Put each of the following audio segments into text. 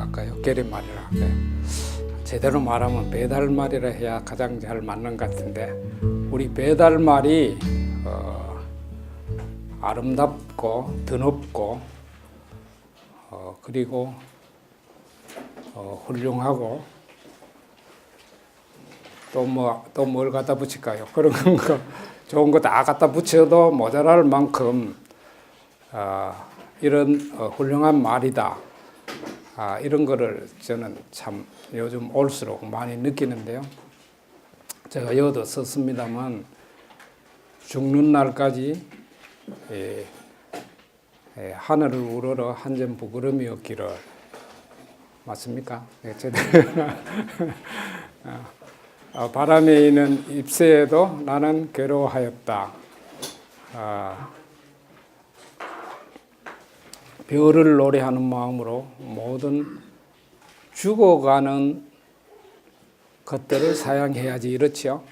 할까요? 계리말이라 할까요? 제대로 말하면 배달말이라 해야 가장 잘 맞는 것 같은데, 우리 배달말이 아름답고 드높고 그리고 훌륭하고 또 뭘 갖다 붙일까요? 그런 거 좋은 거 다 갖다 붙여도 모자랄 만큼 이런 훌륭한 말이다. 이런 거를 저는 참 요즘 올수록 많이 느끼는데요. 제가 여도 썼습니다만 죽는 날까지 하늘을 우러러 한 점 부끄럼이 없기를. 맞습니까? 바람에 있는 잎새에도 나는 괴로워하였다. 별을 노래하는 마음으로 모든 죽어가는 것들을 사양해야지, 이렇지요?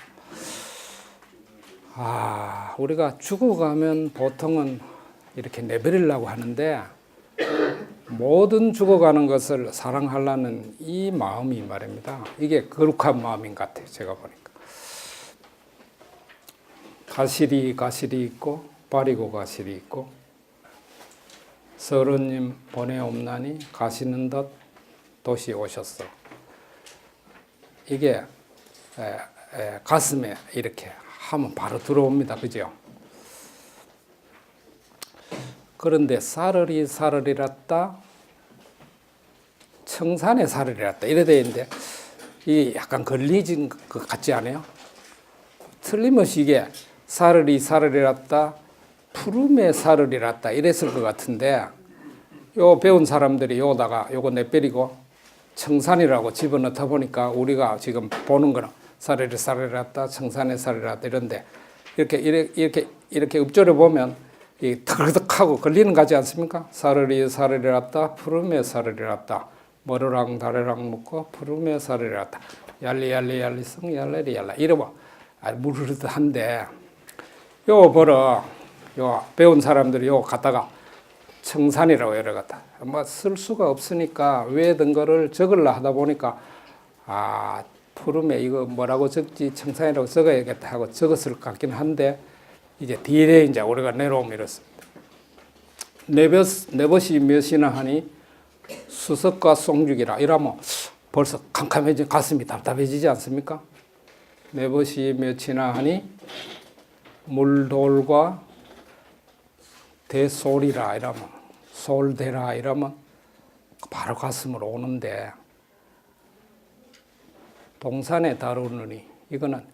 우리가 죽어가면 보통은 이렇게 내버리려고 하는데, 모든 죽어가는 것을 사랑하려는 이 마음이 말입니다. 이게 거룩한 마음인 것 같아요, 제가 보니까. 가실이 있고 바리고 가실이 있고, 서른님 보내옵나니 가시는 듯 도시 오셨어. 이게 가슴에 이렇게 하면 바로 들어옵니다. 그죠? 그런데 사르리랐다, 청산에 사르리랐다 이래 돼 있는데, 이게 약간 걸리진 것 같지 않아요? 틀림없이 이게 사르리랐다, 푸름에 사르리랐다 이랬을 것 같은데, 요 배운 사람들이 요다가 요거 내버리고 청산이라고 집어넣다 보니까 우리가 지금 보는 거는 사르리랐다, 청산에 사르리랐다 이런데, 이렇게 읊조려 보면 이 턱턱하고 걸리는 거지 않습니까? 사르리랐다, 푸름에 사르리랐다, 머르랑 다르랑 먹고 푸름에 사르리랐다, 얄리성 얄레리얄라 이러고 무르르한데, 요 보러 요 배운 사람들이 요 갖다가 청산이라고 이러겠다. 쓸 수가 없으니까 외던 거를 적으려 하다 보니까 푸름에 이거 뭐라고 적지, 청산이라고 적어야겠다 하고 적었을 것 같긴 한데, 이제 뒤에 이제 우리가 내려오면 이렇습니다. 내벗이 몇이나 하니 수석과 송죽이라. 이러면 벌써 캄캄해지, 가슴이 답답해지지 않습니까? 내벗이 몇이나 하니 물돌과 대솔이라 이러면, 솔대라 이러면 바로 가슴으로 오는데, 동산에 다루느니 이거는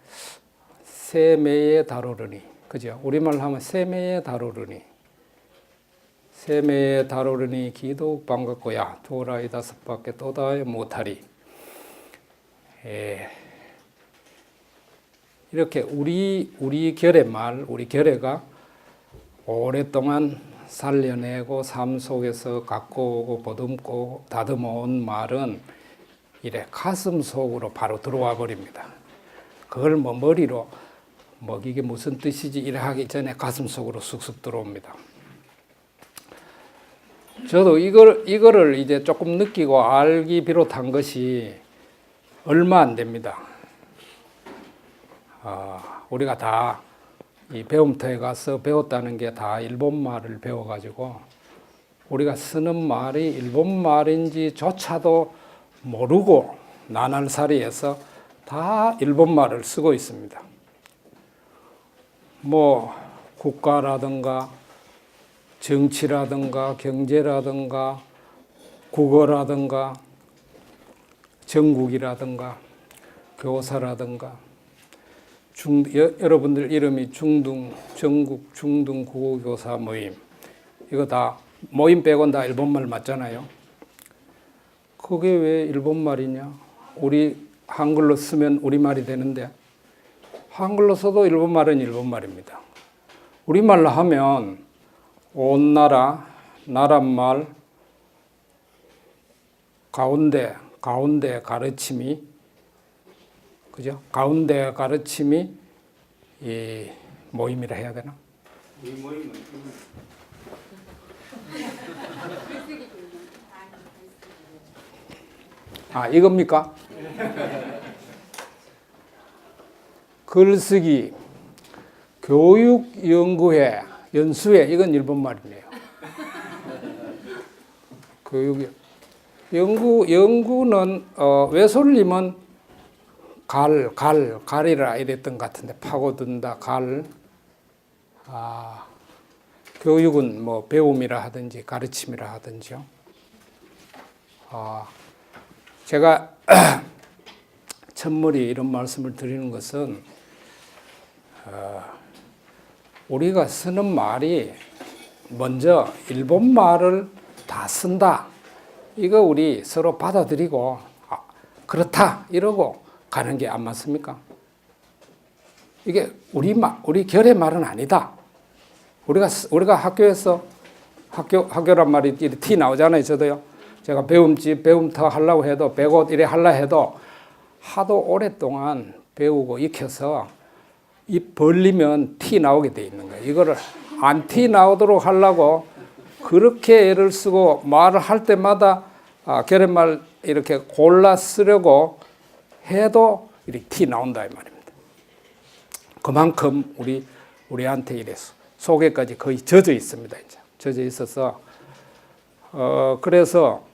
세매에 다루느니, 그죠? 우리말로 하면 세매에 다루느니, 세매에 다루느니 기도 반갑고야 두라이 다섯 밖에 또다에 못하리. 이렇게 우리 결의 말, 우리 결의가 오랫동안 살려내고 삶 속에서 갖고 오고 보듬고 다듬어 온 말은 이래 가슴 속으로 바로 들어와 버립니다. 그걸 머리로 이게 무슨 뜻이지 이래 하기 전에 가슴 속으로 쑥쑥 들어옵니다. 저도 이거를 이제 조금 느끼고 알기 비롯한 것이 얼마 안 됩니다. 우리가 다 이 배움터에 가서 배웠다는 게 다 일본 말을 배워가지고, 우리가 쓰는 말이 일본 말인지조차도 모르고 나날살이에서 다 일본 말을 쓰고 있습니다. 국가라든가 정치라든가 경제라든가 국어라든가 전국이라든가 교사라든가 여러분들 이름이 전국 중등 국어교사 모임, 이거 다 모임 빼고는 다 일본말 맞잖아요. 그게 왜 일본말이냐? 우리 한글로 쓰면 우리말이 되는데, 한글로 써도 일본말은 일본말입니다. 우리말로 하면 온 나라말, 가운데 가르침이, 그죠? 가운데 가르침이 이 모임이라 해야 되나? 이 모임은 아, 이겁니까? 글쓰기, 교육연구회, 연수회, 이건 일본 말이네요. 교육, 연구는, 외솔님은 갈이라 이랬던 것 같은데, 파고든다, 교육은 뭐 배움이라 하든지 가르침이라 하든지요. 제가 첫머리 이런 말씀을 드리는 것은 우리가 쓰는 말이 먼저 일본 말을 다 쓴다. 이거 우리 서로 받아들이고 그렇다 이러고 가는 게 안 맞습니까? 이게 우리 결의 말은 아니다. 우리가 학교에서 학교란 말이 티 나오잖아요. 저도요. 제가 배움터 하려고 해도 배고 이래 하려 해도 하도 오랫동안 배우고 익혀서 입 벌리면 티 나오게 돼 있는 거예요. 이거를 안 티 나오도록 하려고 그렇게 애를 쓰고 말을 할 때마다 결의말 이렇게 골라 쓰려고 해도 이렇게 티 나온다 이 말입니다. 그만큼 우리한테 이래서 속에까지 거의 젖어 있습니다. 이제 젖어 있어서 그래서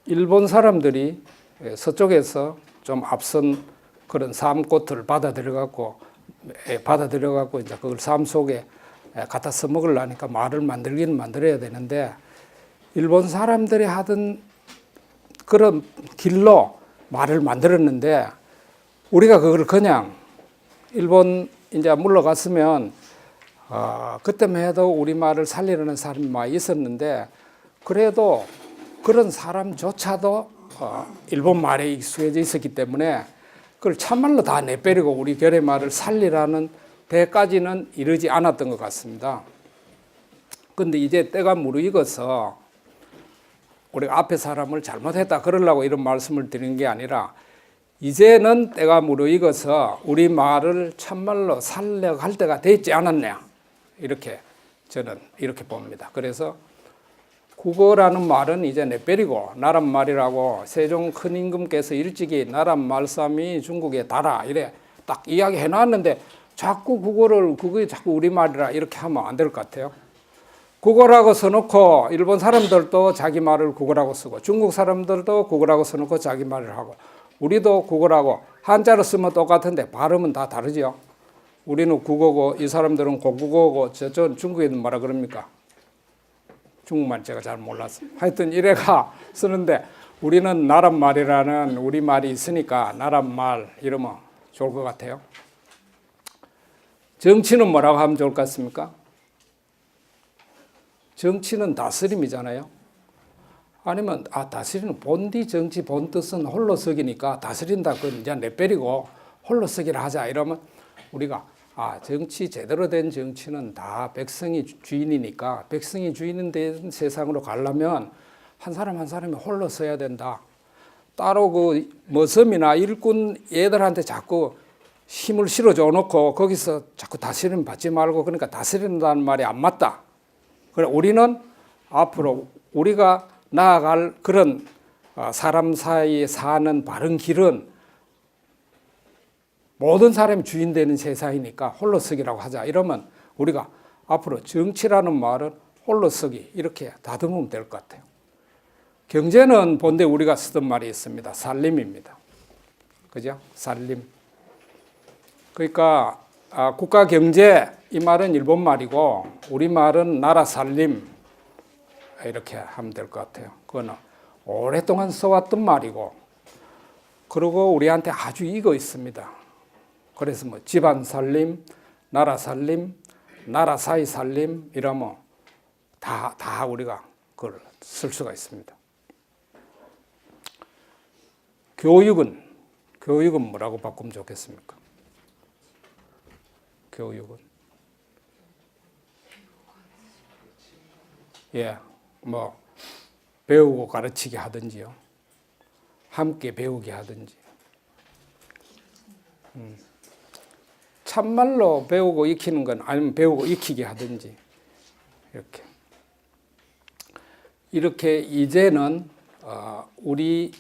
일본 사람들이 서쪽에서 좀 앞선 그런 삶꽃을 받아들여갖고 이제 그걸 삶 속에 갖다 써먹으려니까 말을 만들기는 만들어야 되는데 일본 사람들이 하던 그런 길로 말을 만들었는데 우리가 그걸 그냥 일본 이제 물러갔으면 그때만 해도 우리말을 살리려는 사람이 많이 있었는데 그래도 그런 사람조차도 일본 말에 익숙해져 있었기 때문에 그걸 참말로 다 내빼리고 우리 결의말을 살리라는 데까지는 이르지 않았던 것 같습니다. 그런데 이제 때가 무르익어서 우리가 앞에 사람을 잘못했다 그러려고 이런 말씀을 드리는 게 아니라 이제는 때가 무르익어서 우리 말을 참말로 살려갈 때가 됐지 않았냐 이렇게 저는 이렇게 봅니다. 그래서 국어라는 말은 이제 내빼리고 나란말이라고 세종 큰 임금께서 일찍이 나란말싸미 중국에 달아 이래 딱 이야기해 놨는데 자꾸 그게 자꾸 우리말이라 이렇게 하면 안 될 것 같아요. 국어라고 써놓고 일본 사람들도 자기 말을 국어라고 쓰고 중국 사람들도 국어라고 써놓고 자기 말을 하고 우리도 국어라고 한자로 쓰면 똑같은데 발음은 다 다르죠. 우리는 국어고 이 사람들은 고국어고 저쪽 중국에는 뭐라 그럽니까? 중국말 제가 잘 몰라서 하여튼 이래가 쓰는데 우리는 나란말이라는 우리말이 있으니까 나란말 이러면 좋을 것 같아요. 정치는 뭐라고 하면 좋을 것 같습니까? 정치는 다스림이잖아요. 아니면 다스리는 본디 정치 본뜻은 홀로서기니까 다스린다 그건 이제 내빼리고 홀로서기를 하자 이러면 우리가 정치 제대로 된 정치는 다 백성이 주인이니까 백성이 주인이 된 세상으로 가려면 한 사람 한 사람이 홀로 서야 된다. 따로 그 머슴이나 일꾼 얘들한테 자꾸 힘을 실어줘 놓고 거기서 자꾸 다스림 받지 말고 그러니까 다스린다는 말이 안 맞다. 그래 우리는 앞으로 우리가 나아갈 그런 사람 사이에 사는 바른 길은 모든 사람이 주인 되는 세상이니까 홀로서기라고 하자. 이러면 우리가 앞으로 정치라는 말은 홀로서기 이렇게 다듬으면 될 것 같아요. 경제는 본래 우리가 쓰던 말이 있습니다. 살림입니다. 그죠? 살림. 그러니까 국가 경제 이 말은 일본 말이고 우리 말은 나라 살림 이렇게 하면 될 것 같아요. 그거는 오랫동안 써왔던 말이고 그리고 우리한테 아주 익어 있습니다. 그래서 뭐 집안 살림, 나라 사이 살림 이러면 다 우리가 그걸 쓸 수가 있습니다. 교육은 뭐라고 바꾸면 좋겠습니까? 교육은 뭐 배우고 가르치게 하든지요, 함께 배우게 하든지. 참말로 배우고 익히는 건 아니면 배우고 익히게 하든지 이렇게 이제는 우리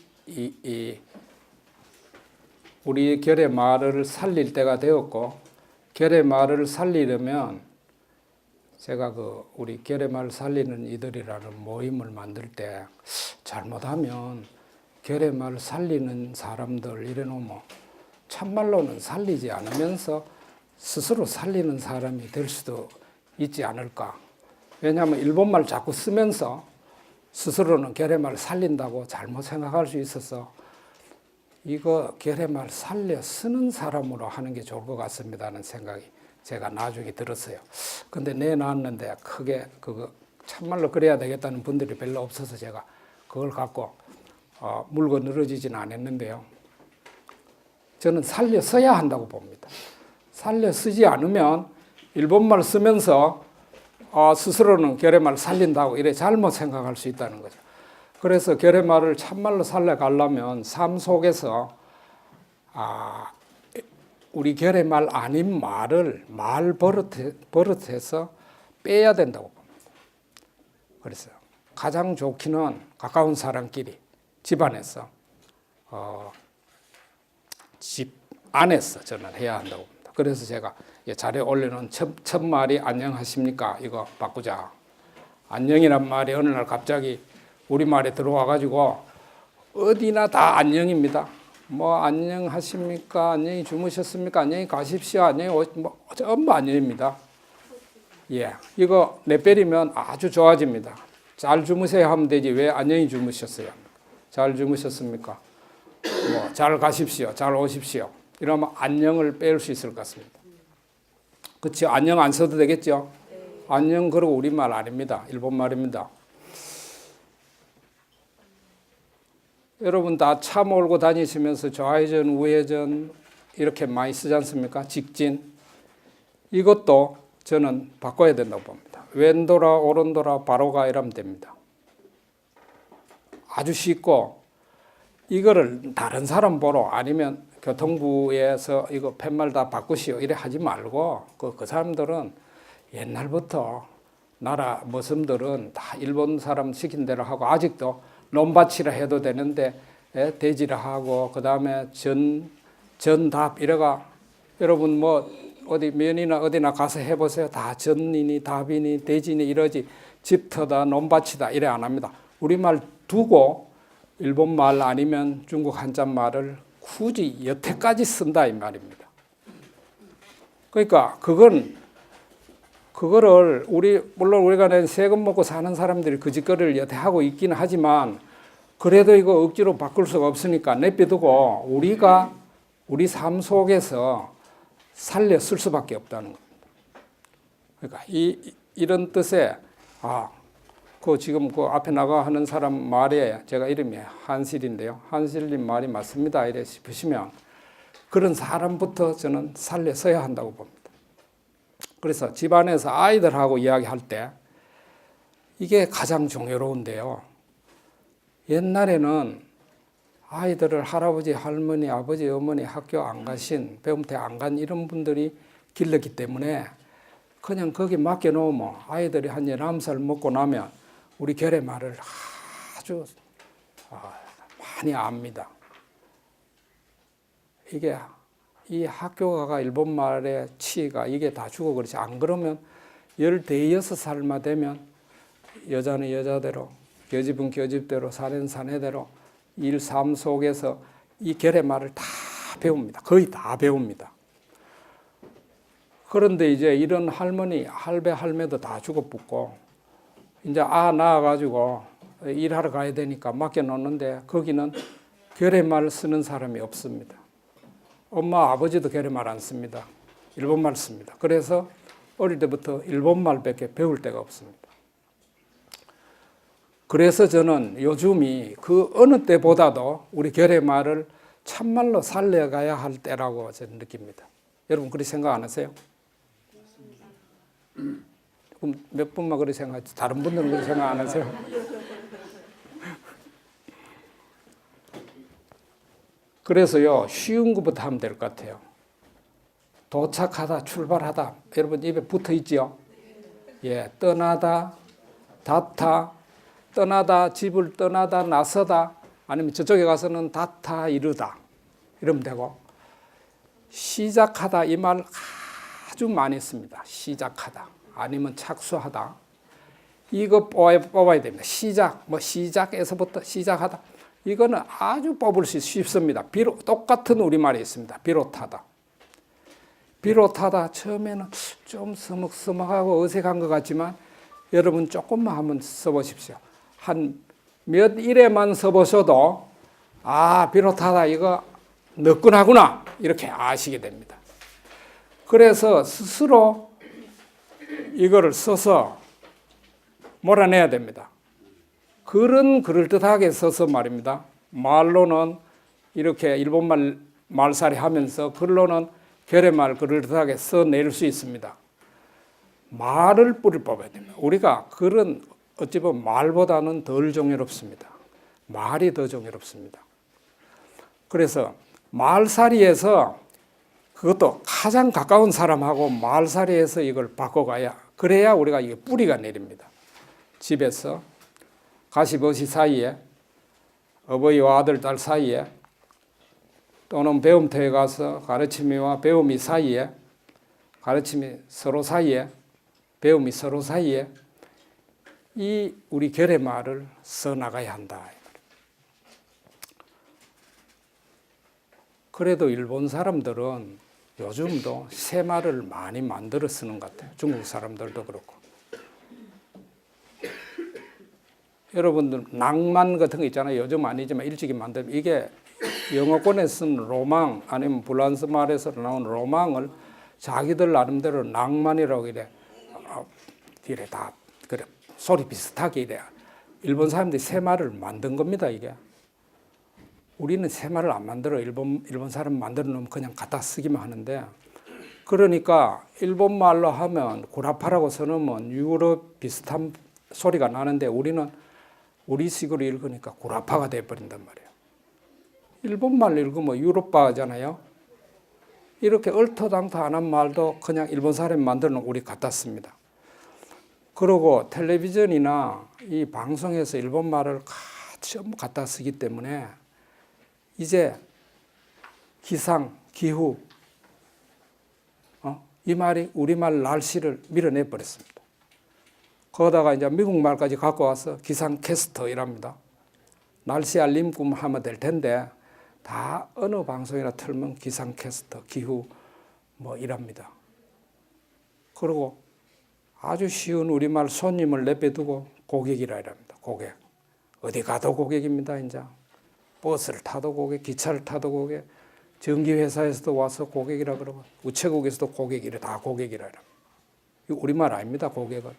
우리 결의마을을 살릴 때가 되었고, 결의마을을 살리려면 제가 우리 결의마을 살리는 이들이라는 모임을 만들 때 잘못하면 결의마을 살리는 사람들 이래놓으면 참말로는 살리지 않으면서 스스로 살리는 사람이 될 수도 있지 않을까. 왜냐하면 일본말 자꾸 쓰면서 스스로는 결의마을 살린다고 잘못 생각할 수 있어서 이거 결의마을 살려 쓰는 사람으로 하는 게 좋을 것 같습니다는 생각이 제가 나중에 들었어요. 근데 내놨는데 크게 그거 참말로 그래야 되겠다는 분들이 별로 없어서 제가 그걸 갖고 물고 늘어지지는 않았는데요. 저는 살려 써야 한다고 봅니다. 살려 쓰지 않으면 일본말 쓰면서 스스로는 결의마을 살린다고 이래 잘못 생각할 수 있다는 거죠. 그래서 결의마을을 참말로 살려가려면 삶 속에서 우리 결의말 아닌 말을 말 버릇해서 빼야 된다고 봅니다. 그래서 가장 좋기는 가까운 사람끼리 집안에서 집 안에서 저는 해야 한다고 봅니다. 그래서 제가 자료에 올려놓은 첫 말이 안녕하십니까 이거 바꾸자. 안녕이란 말이 어느 날 갑자기 우리말에 들어와가지고 어디나 다 안녕입니다. 뭐 안녕하십니까, 안녕히 주무셨습니까, 안녕히 가십시오, 안녕히 전부 안녕입니다. 예, 이거 내빼리면 아주 좋아집니다. 잘 주무세요 하면 되지 왜 안녕히 주무셨어요? 잘 주무셨습니까? 뭐 잘 가십시오, 잘 오십시오. 이러면 안녕을 뺄 수 있을 것 같습니다. 그렇죠? 안녕 안 써도 되겠죠? 안녕 그러고 우리말 아닙니다. 일본말입니다. 여러분 다 차 몰고 다니시면서 좌회전, 우회전 이렇게 많이 쓰지 않습니까? 직진. 이것도 저는 바꿔야 된다고 봅니다. 왼돌아, 오른돌아, 바로가 이러면 됩니다. 아주 쉽고 이거를 다른 사람 보러 아니면 교통부에서 이거 팻말 다 바꾸시오 이래 하지 말고 그 사람들은 옛날부터 나라 머슴들은 다 일본 사람 시킨 대로 하고 아직도 논밭이라 해도 되는데 돼지라 하고 그 다음에 전답 이래가 여러분 뭐 어디 면이나 어디나 가서 해보세요. 다 전이니 답이니 돼지니 이러지 집터다 논밭이다 이래 안 합니다. 우리말 두고 일본말 아니면 중국 한자말을 굳이 여태까지 쓴다 이 말입니다. 그러니까 그거를 물론 우리가 낸 세금 먹고 사는 사람들이 그 짓거리를 여태 하고 있기는 하지만 그래도 이거 억지로 바꿀 수가 없으니까 내비두고 우리가 우리 삶 속에서 살려 쓸 수밖에 없다는 겁니다. 그러니까 이런 뜻에 지금 그 앞에 나가 하는 사람 말에 제가 이름이 한실인데요. 한실님 말이 맞습니다. 이래 싶으시면 그런 사람부터 저는 살려 써야 한다고 봅니다. 그래서 집안에서 아이들하고 이야기할 때 이게 가장 중요로운데요. 옛날에는 아이들을 할아버지, 할머니, 아버지, 어머니 학교 안 가신, 배움태 안 간 이런 분들이 길렀기 때문에 그냥 거기 맡겨놓으면 아이들이 한 11살 먹고 나면 우리 결의말을 아주 많이 압니다. 이게 이 학교가 일본말의 치가 이게 다 죽어 그렇지 안 그러면 15살만 되면 여자는 여자대로 교집은 교집대로 사내는 사내대로 일 삶 속에서 이 결의말을 다 배웁니다. 거의 다 배웁니다. 그런데 이제 이런 할머니, 할배, 할매도 다 죽어붙고 이제 낳아가지고 일하러 가야 되니까 맡겨놓는데 거기는 결의말 쓰는 사람이 없습니다. 엄마, 아버지도 결의말 안 씁니다. 일본말 씁니다. 그래서 어릴 때부터 일본말밖에 배울 데가 없습니다. 그래서 저는 요즘이 그 어느 때보다도 우리 결의말을 참말로 살려가야 할 때라고 저는 느낍니다. 여러분 그렇게 생각 안 하세요? 그럼 몇 분만 그렇게 생각하지? 다른 분들은 그렇게 생각 안 하세요? 그래서요, 쉬운 것부터 하면 될 것 같아요. 도착하다, 출발하다. 여러분 입에 붙어 있지요? 예, 떠나다, 닿다, 떠나다, 집을 떠나다, 나서다, 아니면 저쪽에 가서는 다타 이르다 이러면 되고, 시작하다 이 말 아주 많이 씁니다. 시작하다 아니면 착수하다, 이거 뽑아야 됩니다. 시작, 뭐 시작에서부터 시작하다, 이거는 아주 뽑을 수 쉽습니다. 똑같은 우리말이 있습니다. 비롯하다. 비롯하다 처음에는 좀 서먹서먹하고 어색한 것 같지만 여러분 조금만 한번 써보십시오. 한 몇 일에만 써보셔도 비롯하다 이거 너끈하구나 이렇게 아시게 됩니다. 그래서 스스로 이거를 써서 몰아내야 됩니다. 글은 그럴듯하게 써서 말입니다. 말로는 이렇게 일본말 말살이 하면서 글로는 결의말 그럴듯하게 써낼 수 있습니다. 말을 뿌리 뽑아야 됩니다. 우리가 글은 어찌 보면 말보다는 덜 정의롭습니다. 말이 더 정의롭습니다. 그래서 말살이에서 그것도 가장 가까운 사람하고 말살이에서 이걸 바꿔가야, 그래야 우리가 이게 뿌리가 내립니다. 집에서 가시버시 사이에, 어버이와 아들, 딸 사이에, 또는 배움터에 가서 가르침이와 배움이 사이에, 가르침이 서로 사이에, 배움이 서로 사이에 이 우리 결의말을 써나가야 한다. 그래도 일본 사람들은 요즘도 새말을 많이 만들어 쓰는 것 같아요. 중국 사람들도 그렇고. 여러분들 낭만 같은 거 있잖아요. 요즘 아니지만 일찍이 만들면 이게 영어권에 쓴 로망 아니면 프랑스 말에서 나온 로망을 자기들 나름대로 낭만이라고 이래 다 그래 소리 비슷하게 이래. 일본 사람들이 새말을 만든 겁니다. 이게 우리는 새말을 안 만들어. 일본 사람 만들어 놓으면 그냥 갖다 쓰기만 하는데, 그러니까 일본 말로 하면 구라파라고 써놓으면 유럽 비슷한 소리가 나는데 우리는 우리식으로 읽으니까 구라파가 돼버린단 말이에요. 일본말 읽으면 유럽파잖아요. 이렇게 얼토당토 안 한 말도 그냥 일본 사람이 만들어 놓고 우리 갖다 씁니다. 그리고 텔레비전이나 이 방송에서 일본 말을 전부 갖다 쓰기 때문에 이제 기상, 기후, 이 말이 우리말 날씨를 밀어내 버렸습니다. 거기다가 이제 미국 말까지 갖고 와서 기상캐스터 이랍니다. 날씨 알림꾼 하면 될 텐데 다 어느 방송이나 틀면 기상캐스터, 기후 뭐 이랍니다. 그리고 아주 쉬운 우리말 손님을 내빼두고 고객이라 이랍니다. 고객. 어디 가도 고객입니다. 이제 버스를 타도 고객, 기차를 타도 고객, 전기회사에서도 와서 고객이라 그러고 우체국에서도 고객이라 다 고객이라 이랍니다. 이거 우리말 아닙니다. 고객은.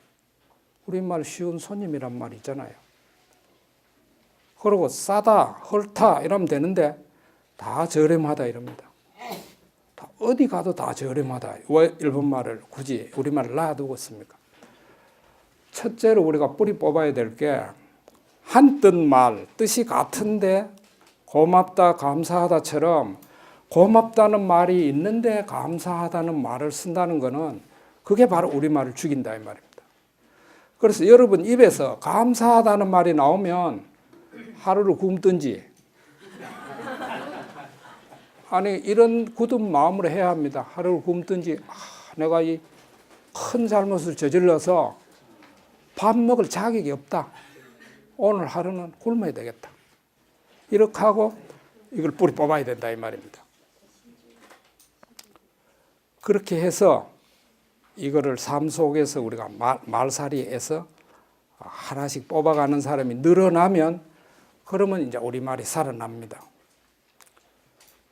우리말 쉬운 손님이란 말 있잖아요. 그리고 싸다, 헐다 이러면 되는데 다 저렴하다 이럽니다. 다 어디 가도 다 저렴하다. 왜 일본 말을 굳이 우리말을 놔두고 씁니까? 첫째로 우리가 뿌리 뽑아야 될 게 한뜻 말, 뜻이 같은데 고맙다, 감사하다처럼 고맙다는 말이 있는데 감사하다는 말을 쓴다는 것은 그게 바로 우리말을 죽인다 이 말입니다. 그래서 여러분 입에서 감사하다는 말이 나오면 하루를 굶든지 아니 이런 굳은 마음으로 해야 합니다. 하루를 굶든지 내가 이 큰 잘못을 저질러서 밥 먹을 자격이 없다. 오늘 하루는 굶어야 되겠다. 이렇게 하고 이걸 뿌리 뽑아야 된다 이 말입니다. 그렇게 해서 이거를 삶 속에서 우리가 말살이에서 하나씩 뽑아가는 사람이 늘어나면 그러면 이제 우리말이 살아납니다.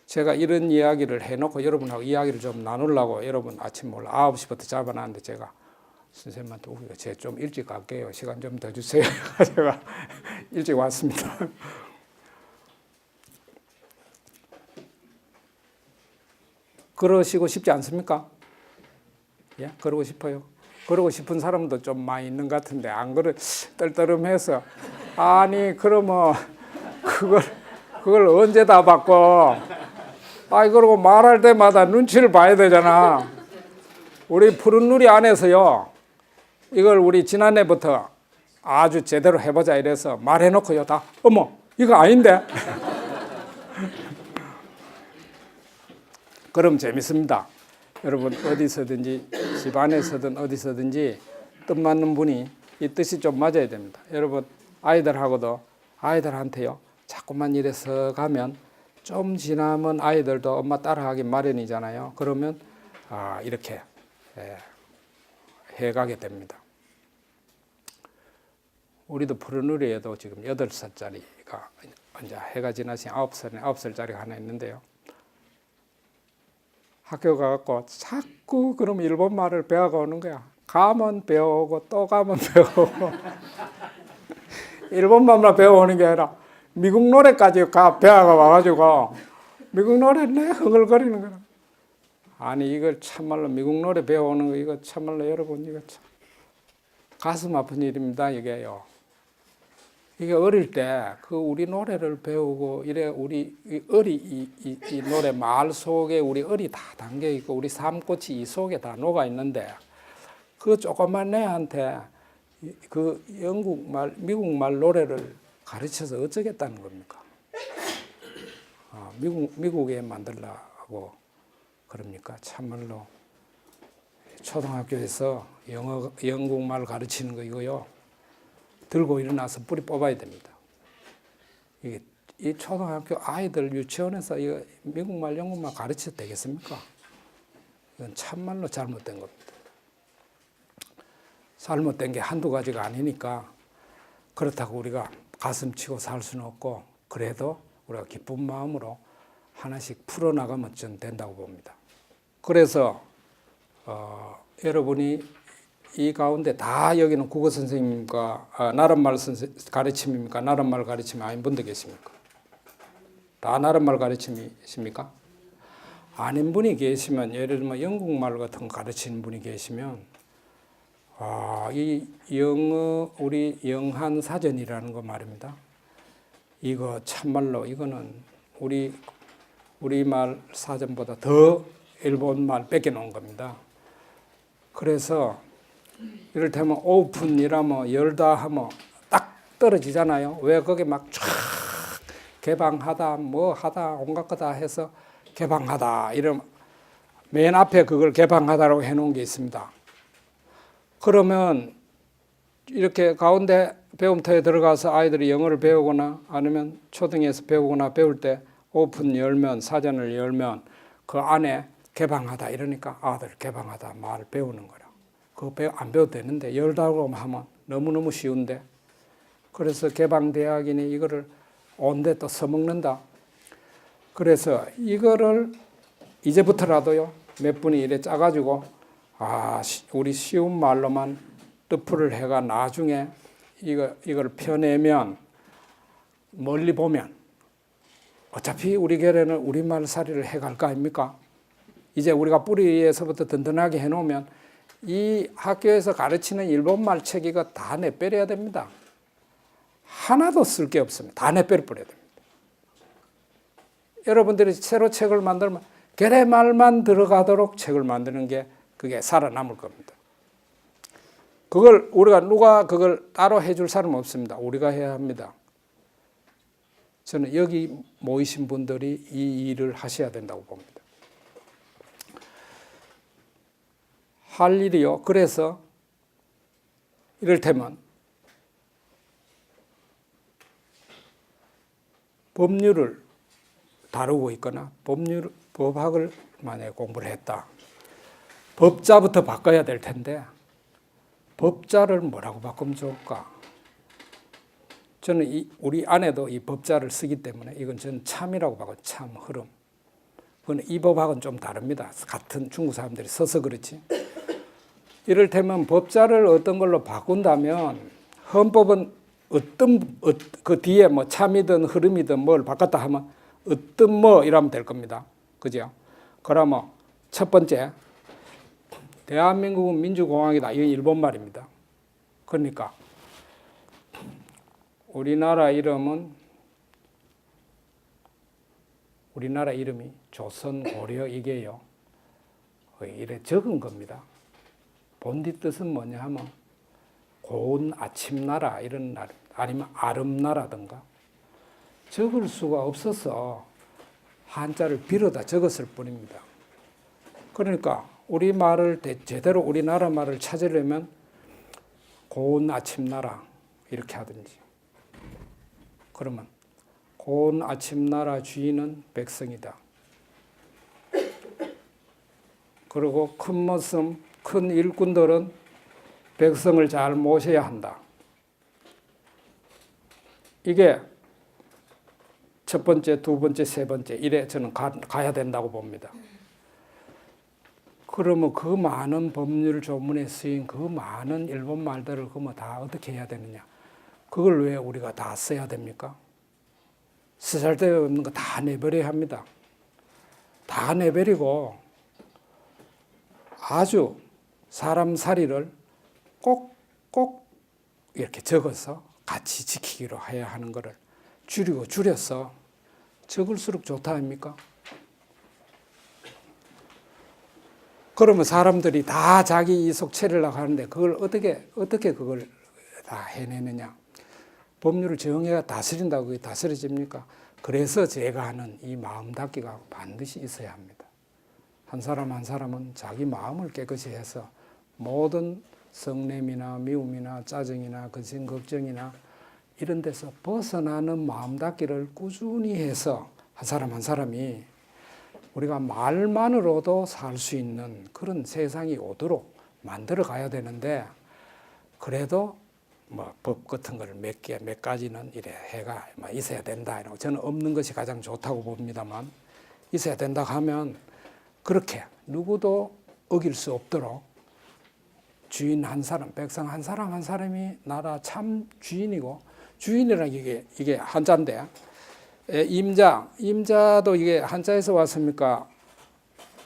제가 이런 이야기를 해놓고 여러분하고 이야기를 좀 나누려고 여러분 아침 9시부터 잡아놨는데 제가 선생님한테 우리가 제가 좀 일찍 갈게요. 시간 좀 더 주세요. 제가 일찍 왔습니다. 그러시고 싶지 않습니까? 예? 그러고 싶어요. 그러고 싶은 사람도 좀 많이 있는 것 같은데 안 그래 떨떠름해서 아니 그러면 그걸 언제 다 바꿔? 그러고 말할 때마다 눈치를 봐야 되잖아. 우리 푸른 누리 안에서요. 이걸 우리 지난해부터 아주 제대로 해보자 이래서 말해놓고요. 다 어머 이거 아닌데? 그럼 재밌습니다. 여러분 어디서든지 집안에서든 어디서든지 뜻 맞는 분이 이 뜻이 좀 맞아야 됩니다. 여러분 아이들한테요 자꾸만 이래서 가면 좀 지나면 아이들도 엄마 따라하기 마련이잖아요. 그러면 이렇게 해가게 됩니다. 우리도 푸른 우리에도 지금 8살짜리가 이제 해가 지나신 9살짜리가 하나 있는데요. 학교 가갖고 자꾸 그럼 일본말을 배워오는 거야. 가면 배워오고 또 가면 배워오고. 일본말만 배워오는 게 아니라 미국 노래까지 배워가 와가지고 미국 노래 내 흥얼거리는 거야. 아니 이걸 참말로 미국 노래 배워오는 거 이거 참말로 여러분 이거 참 가슴 아픈 일입니다 이게요. 이게 어릴 때 그 우리 노래를 배우고 이래 우리 이 노래 말 속에 우리 을이 다 담겨 있고 우리 삶꽃이 이 속에 다 녹아 있는데 그 조그만 애한테 그 영국말 미국말 노래를 가르쳐서 어쩌겠다는 겁니까? 미국에 만들라고 그럽니까? 참말로 초등학교에서 영국말 가르치는 거 이거요. 들고 일어나서 뿌리 뽑아야 됩니다. 이 초등학교 아이들 유치원에서 이거 미국말, 영국말 가르쳐도 되겠습니까? 이건 참말로 잘못된 겁니다. 잘못된 게 한두 가지가 아니니까 그렇다고 우리가 가슴 치고 살 수는 없고 그래도 우리가 기쁜 마음으로 하나씩 풀어나가면 좀 된다고 봅니다. 그래서 여러분이 이 가운데 다 여기는 국어 선생님과 나름말 가르침입니까? 나름말 가르침이 아닌 분도 계십니까? 다 나름말 가르침이십니까? 아닌 분이 계시면 예를 들면 영국말 같은 거 가르치는 분이 계시면 이 우리 영한 사전이라는 거 말입니다. 이거 참말로 이거는 우리말 사전보다 더 일본말 뺏겨놓은 겁니다. 그래서 이를테면 오픈이라면 열다 하면 딱 떨어지잖아요. 왜 거기 막 쫙 개방하다 뭐 하다 온갖 거 다 해서 개방하다 이러면 맨 앞에 그걸 개방하다라고 해놓은 게 있습니다. 그러면 이렇게 가운데 배움터에 들어가서 아이들이 영어를 배우거나 아니면 초등에서 배우거나 배울 때 오픈 열면 사전을 열면 그 안에 개방하다 이러니까 아들 개방하다 말 배우는 거라. 그거 안 배워도 되는데 열다고 하면 너무너무 쉬운데 그래서 개방대학이니 이거를 온데 또 써먹는다. 그래서 이거를 이제부터라도요 몇 분이 이래 짜가지고 우리 쉬운 말로만 뜻풀을 해가 나중에 이걸 펴내면 멀리 보면 어차피 우리 결에는 우리말 살이를 해갈 거 아닙니까? 이제 우리가 뿌리에서부터 든든하게 해놓으면 이 학교에서 가르치는 일본말 책 이거 다 내빼려야 됩니다. 하나도 쓸 게 없습니다. 다 내빼버려야 됩니다. 여러분들이 새로 책을 만들면 계래말만 들어가도록 책을 만드는 게 그게 살아남을 겁니다. 그걸 누가 그걸 따로 해줄 사람 없습니다. 우리가 해야 합니다. 저는 여기 모이신 분들이 이 일을 하셔야 된다고 봅니다. 할 일이요. 그래서 이를테면 법률을 다루고 있거나 법학을 만약에 공부를 했다. 법자부터 바꿔야 될 텐데 법자를 뭐라고 바꾸면 좋을까? 저는 우리 아내도 이 법자를 쓰기 때문에 이건 저는 참이라고 바꿔요. 참, 흐름. 그건 이 법학은 좀 다릅니다. 같은 중국 사람들이 써서 그렇지. 이를테면 법자를 어떤 걸로 바꾼다면 헌법은 그 뒤에 뭐 참이든 흐름이든 뭘 바꿨다 하면 어떤 뭐 이러면 될 겁니다. 그죠? 그러면 첫 번째 대한민국은 민주공화국이다. 이건 일본말입니다. 그러니까 우리나라 이름이 조선, 고려 이게요. 이래 적은 겁니다. 본디 뜻은 뭐냐 하면 고운 아침나라 이런 나라 아니면 아름나라든가 적을 수가 없어서 한자를 빌어다 적었을 뿐입니다. 그러니까 우리말을 제대로 우리나라 말을 찾으려면 고운 아침나라 이렇게 하든지, 그러면 고운 아침나라 주인은 백성이다. 그리고 큰 모습, 큰 일꾼들은 백성을 잘 모셔야 한다. 이게 첫 번째, 두 번째, 세 번째 이래 저는 가야 된다고 봅니다. 그러면 그 많은 법률 조문에 쓰인 그 많은 일본 말들을 그러면 다 어떻게 해야 되느냐? 그걸 왜 우리가 다 써야 됩니까? 쓰잘데없는 거 다 내버려야 합니다. 다 내버리고 아주 사람 살이를 꼭 이렇게 적어서 같이 지키기로 해야 하는 것을 줄여서 적을수록 좋다 아닙니까? 그러면 사람들이 다 자기 이속 채리려고 하는데 그걸 어떻게 그걸 다 해내느냐? 법률을 정해야 다스린다고 그게 다스려집니까? 그래서 제가 하는 이 마음 닦기가 반드시 있어야 합니다. 한 사람 한 사람은 자기 마음을 깨끗이 해서 모든 성냄이나 미움이나 짜증이나 근심 걱정이나 이런 데서 벗어나는 마음 닦기를 꾸준히 해서 한 사람 한 사람이 우리가 말만으로도 살 수 있는 그런 세상이 오도록 만들어 가야 되는데, 그래도 뭐 법 같은 걸 몇 가지는 이래 해가 있어야 된다 이러고, 저는 없는 것이 가장 좋다고 봅니다만, 있어야 된다 하면 그렇게 누구도 어길 수 없도록 주인 한 사람, 백성 한 사람 한 사람이 나라 참 주인이고, 주인이라는 이게 한자인데, 임자도 이게 한자에서 왔습니까?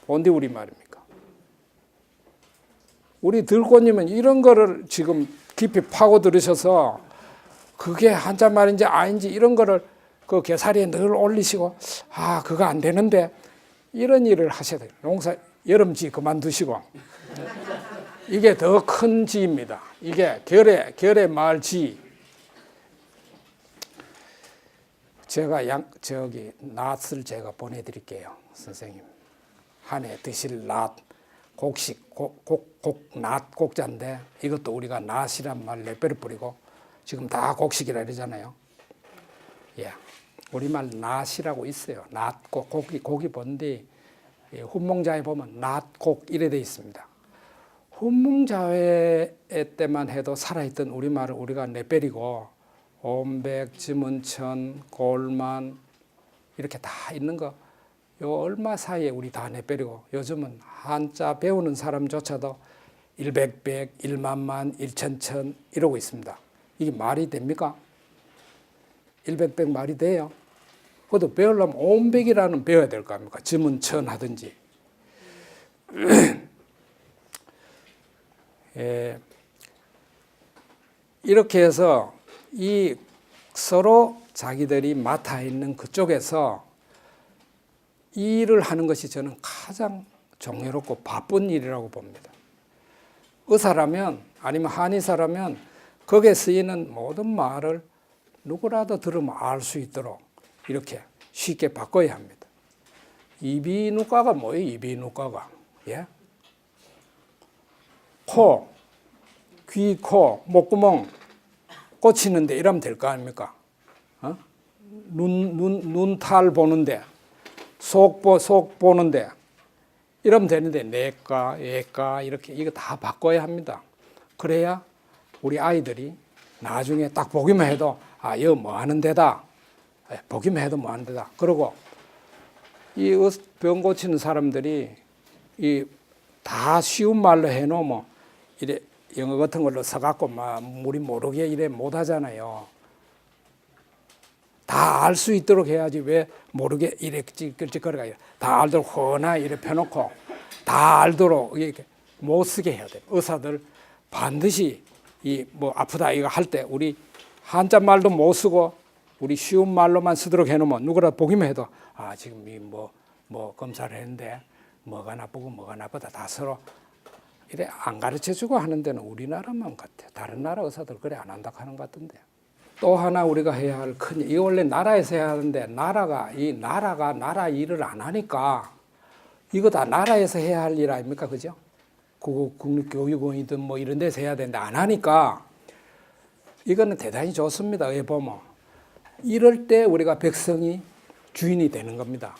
본디 우리말입니까? 우리 들꽃님은 이런 거를 지금 깊이 파고 들으셔서 그게 한자 말인지 아닌지 이런 거를 그 개사리에 늘 올리시고, 아 그거 안 되는데 이런 일을 하셔야 돼요. 농사 여름지 그만두시고. 이게 더 큰 지입니다. 이게 결의 말 지. 제가 낫을 제가 보내드릴게요, 선생님. 한 해 드실 낫, 곡식, 낫 곡자인데 이것도 우리가 낫이란 말 내빼를 뿌리고 지금 다 곡식이라 이러잖아요. 예, 우리말 낫이라고 있어요. 낫곡, 곡이 뭔데 훈몽자에 보면 낫곡 이래 돼 있습니다. 훈몽자회 때만 해도 살아있던 우리말을 우리가 내빼리고 온백, 지문천, 골만 이렇게 다 있는 거 요 얼마 사이에 우리 다 내빼리고, 요즘은 한자 배우는 사람조차도 100백, 1만만, 1천천 이러고 있습니다. 이게 말이 됩니까? 100백 말이 돼요? 그것도 배우려면 온백이라는 배워야 될 거 아닙니까? 지문천 하든지. 이렇게 해서 이 서로 자기들이 맡아 있는 그쪽에서 일을 하는 것이 저는 가장 정의롭고 바쁜 일이라고 봅니다. 의사라면 아니면 한의사라면 거기에 쓰이는 모든 말을 누구라도 들으면 알 수 있도록 이렇게 쉽게 바꿔야 합니다. 이비인후과가 뭐예요? 이비인후과가. 예? 코, 귀, 코, 목구멍 꽂히는데 이러면 될 거 아닙니까? 눈탈 보는데, 속 보는데 이러면 되는데, 내과, 예과 이렇게 이거 다 바꿔야 합니다. 그래야 우리 아이들이 나중에 딱 보기만 해도 아, 이거 뭐 하는 데다. 보기만 해도 뭐 하는 데다. 그리고 이 병 고치는 사람들이 이 다 쉬운 말로 해놓으면 이래 영어 같은 걸로 써갖고 막 우리 모르게 이래 못하잖아요. 다 알 수 있도록 해야지 왜 모르게 이래 찌끌찌끌거리가 다 알도록 훤하게 이래 펴놓고 다 알도록 이렇게 못 쓰게 해야 돼요. 의사들 반드시 이 뭐 아프다 이거 할 때 우리 한자 말도 못 쓰고 우리 쉬운 말로만 쓰도록 해놓으면 누구라도 보기만 해도 아 지금 이 뭐 검사를 했는데 뭐가 나쁘고 뭐가 나쁘다 다 서로 이래 안 가르쳐주고 하는 데는 우리나라만 같아요. 다른 나라 의사들 그래 안 한다고 하는 것 같던데. 또 하나 우리가 해야 할 이 원래 나라에서 해야 하는데 나라가 나라 일을 안 하니까 이거 다 나라에서 해야 할 일 아닙니까? 그죠? 국립교육원이든 뭐 이런 데서 해야 되는데 안 하니까 이거는 대단히 좋습니다. 왜 보면 이럴 때 우리가 백성이 주인이 되는 겁니다.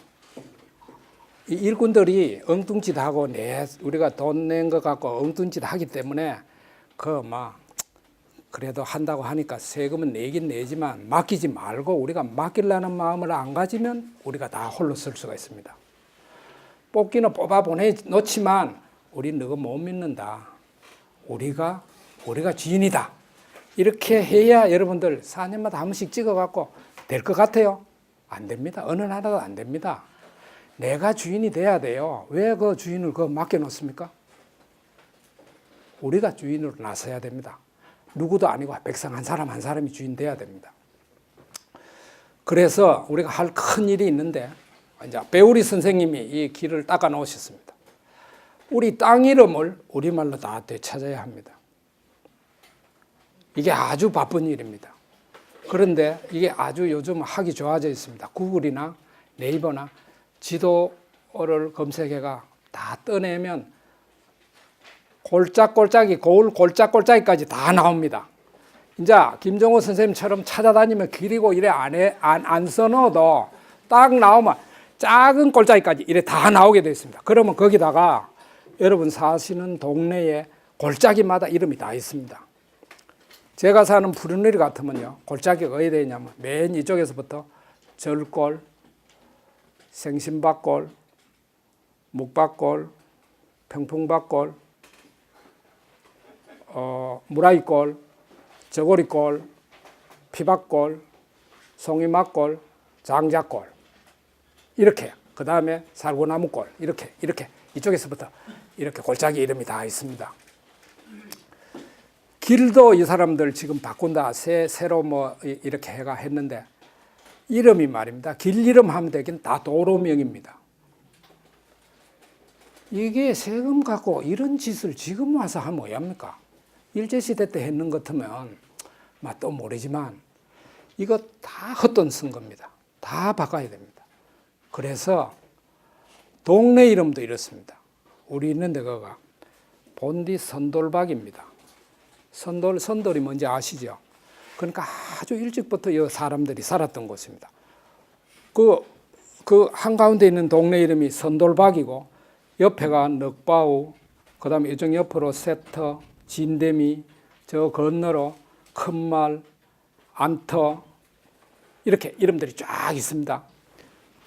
이 일꾼들이 엉뚱짓 하고 우리가 돈 낸 것 갖고 엉뚱짓 하기 때문에 그래도 한다고 하니까 세금은 내긴 내지만 맡기지 말고 우리가 맡기려는 마음을 안 가지면 우리가 다 홀로 쓸 수가 있습니다. 뽑기는 뽑아 보내놓지만 우리는 너가 못 믿는다. 우리가 주인이다. 이렇게 해야 여러분들 4년마다 한 번씩 찍어갖고 될 것 같아요? 안 됩니다. 어느 나라도 안 됩니다. 내가 주인이 돼야 돼요. 왜 그 주인을 맡겨놓습니까? 우리가 주인으로 나서야 됩니다. 누구도 아니고 백성 한 사람 한 사람이 주인 돼야 됩니다. 그래서 우리가 할 큰 일이 있는데 이제 배우리 선생님이 이 길을 닦아 놓으셨습니다. 우리 땅 이름을 우리말로 다 되찾아야 합니다. 이게 아주 바쁜 일입니다. 그런데 이게 아주 요즘 하기 좋아져 있습니다. 구글이나 네이버나 지도를 검색해가 다 떠내면 골짜골짜기, 고을 골짜골짜기까지 다 나옵니다. 이제 김정호 선생님처럼 찾아다니면 길이고 이래 안 써놓아도 딱 나오면 작은 골짜기까지 이래 다 나오게 되어 있습니다. 그러면 거기다가 여러분 사시는 동네에 골짜기마다 이름이 다 있습니다. 제가 사는 푸른누리 같으면요, 골짜기가 어디 되냐면 맨 이쪽에서부터 절골, 생신밭골, 묵밭골, 평풍밭골, 무라이골, 저고리골, 피밭골, 송이막골, 장작골 이렇게, 그 다음에 살구나무골 이렇게 이쪽에서부터 이렇게 골짜기 이름이 다 있습니다. 길도 이 사람들 지금 바꾼다, 새로 뭐 이렇게 했는데 이름이 말입니다. 길 이름 하면 되긴 다 도로명입니다. 이게 세금 갖고 이런 짓을 지금 와서 하면 뭐합니까? 일제시대 때 했는 것 같으면 또 모르지만 이거 다 헛돈 쓴 겁니다. 다 바꿔야 됩니다. 그래서 동네 이름도 이렇습니다. 우리 있는 데가 본디 선돌박입니다. 선돌이 뭔지 아시죠? 그러니까 아주 일찍부터 이 사람들이 살았던 곳입니다. 그 한가운데 있는 동네 이름이 선돌박이고 옆에가 넉바우, 그 다음에 이쪽 옆으로 세터, 진대미, 저 건너로 큰말, 안터 이렇게 이름들이 쫙 있습니다.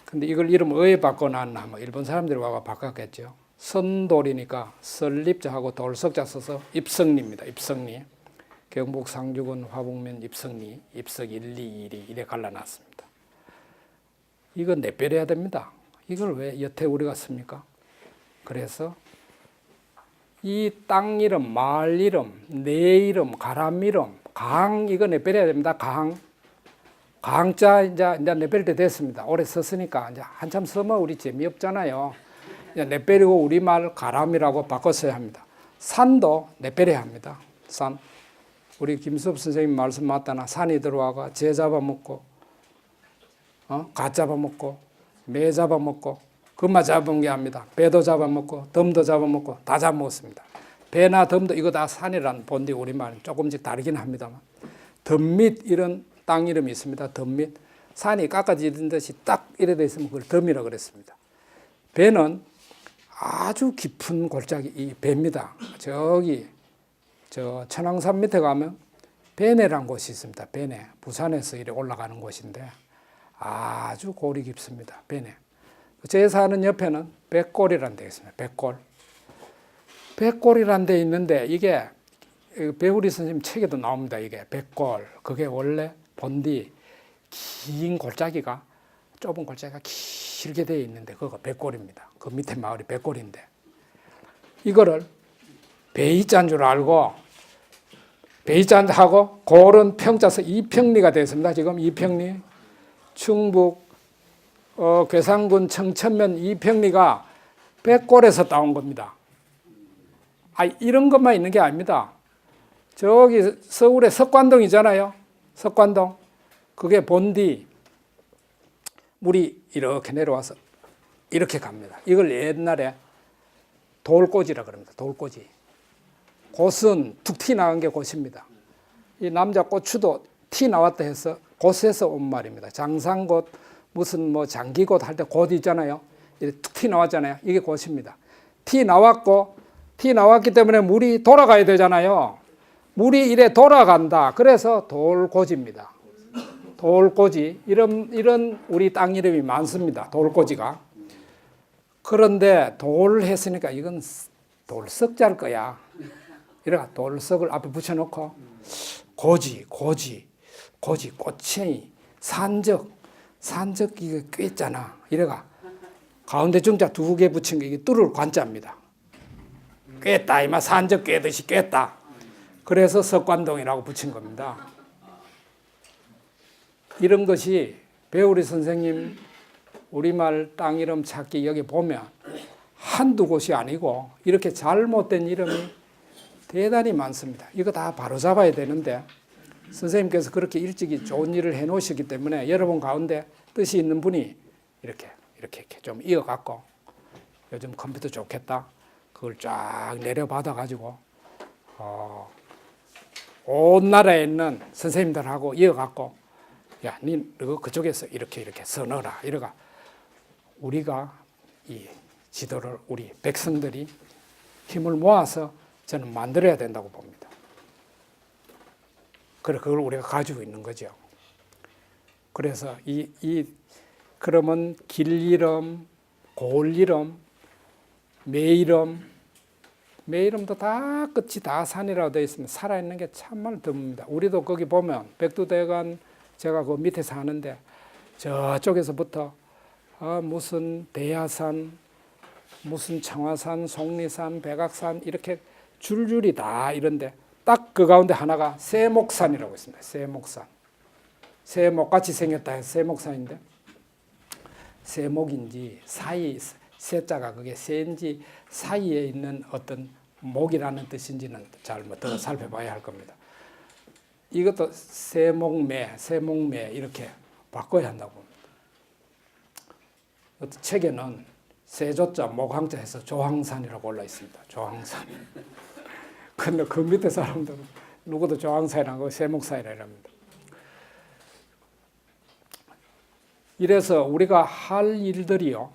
근데 이걸 이름을 왜 바꿔놨나 하면 일본 사람들이 와서 바꿨겠죠. 선돌이니까 설립자하고 돌석자 써서 입성리입니다. 입성리. 경북 상주군 화북면 입성리, 입석 1, 2, 1이 이래 갈라놨습니다. 이건 내빼려야 됩니다. 이걸 왜 여태 우리가 씁니까? 그래서 이 땅 이름, 마을 이름, 내 이름, 가람 이름, 강 이거 내빼려야 됩니다. 강자 이제 내뺄 때 됐습니다. 오래 썼으니까 이제 한참 쓰면 우리 재미없잖아요. 내빼리고 우리말 가람이라고 바꿨어야 합니다. 산도 내빼려야 합니다. 산. 우리 김수업 선생님 말씀 맞다나 산이 들어와가 재 잡아먹고, 갓 잡아먹고, 매 잡아먹고, 금마 잡은 게 아닙니다. 배도 잡아먹고, 덤도 잡아먹고, 다 잡아먹었습니다. 배나 덤도 이거 다 산이란 본디 우리말 조금씩 다르긴 합니다만, 덤밑 이런 땅 이름이 있습니다. 덤밑. 산이 깎아지는 듯이 딱 이래 돼 있으면 그걸 덤이라고 그랬습니다. 배는 아주 깊은 골짜기 이 배입니다. 저 천왕산 밑에 가면 배내란 곳이 있습니다. 배내. 부산에서 이래 올라가는 곳인데 아주 골이 깊습니다. 배내. 제 사는 옆에는 백골이라는 데 있습니다. 백골. 백골이라는 데 있는데 이게 배우리 선생님 책에도 나옵니다. 이게 백골. 그게 원래 본디 긴 골짜기가 좁은 골짜기가 길게 되어 있는데 그거 백골입니다. 그 밑에 마을이 백골인데 이거를 베이자인 줄 알고 베이자하고 골은 평자서 이평리가 됐습니다. 지금 이평리 충북 괴산군 청천면 이평리가 백골에서 따온 겁니다. 이런 것만 있는 게 아닙니다. 저기 서울에 석관동이잖아요. 석관동. 그게 본디 물이 이렇게 내려와서 이렇게 갑니다. 이걸 옛날에 돌꽂이라 그럽니다. 돌꽂이. 곧은 툭 튀 나간 게 곧입니다. 이 남자 고추도 튀 나왔다 해서 곧에서 온 말입니다. 장상곧 무슨 뭐 장기곧 할 때 곧 있잖아요. 툭 튀 나왔잖아요. 이게 곧입니다. 튀 나왔기 때문에 물이 돌아가야 되잖아요. 물이 이래 돌아간다. 그래서 돌꽂이입니다. 돌꽂이. 이런 우리 땅 이름이 많습니다. 돌꽂이가. 그런데 돌 했으니까 이건 돌석자일 거야. 이래가 돌석을 앞에 붙여놓고 고지, 꼬챙이, 산적 이게 꿰있잖아. 이래가 가운데 중자 2개 붙인 게 이게 뚫을 관자입니다. 꿰다 이마 산적 꿰듯이 꿰다. 그래서 석관동이라고 붙인 겁니다. 이런 것이 배우리 선생님 우리말 땅 이름 찾기 여기 보면 한두 곳이 아니고 이렇게 잘못된 이름이 대단히 많습니다. 이거 다 바로잡아야 되는데 선생님께서 그렇게 일찍이 좋은 일을 해놓으셨기 때문에 여러분 가운데 뜻이 있는 분이 이렇게 좀 이어갖고 요즘 컴퓨터 좋겠다. 그걸 쫙 내려받아가지고 온 나라에 있는 선생님들하고 이어갖고 야, 너 그쪽에서 이렇게 써넣어라. 이래가 우리가 이 지도를 우리 백성들이 힘을 모아서 저는 만들어야 된다고 봅니다. 그걸 우리가 가지고 있는 거죠. 그래서 그러면 길 이름, 골 이름, 매 이름도 다 끝이 다 산이라고 되어 있으면 살아있는 게 참말 드뭅니다. 우리도 거기 보면 백두대간 제가 그 밑에 사는데 저쪽에서부터 무슨 대야산, 무슨 청화산, 속리산, 백악산 이렇게 줄줄이 다 이런데 딱 그 가운데 하나가 세목산이라고 있습니다. 세목산. 세목같이 생겼다 해서 세목산인데 세목인지 사이 세자가 그게 세인지 사이에 있는 어떤 목이라는 뜻인지는 잘 더 살펴봐야 할 겁니다. 이것도 세목매 이렇게 바꿔야 한다고 봅니다. 책에는 세조자 목항자 해서 조항산이라고 올라 있습니다. 조항산. 근데 그 밑에 사람들은 누구도 조항산이라고 세목산이라고 합니다. 이래서 우리가 할 일들이요.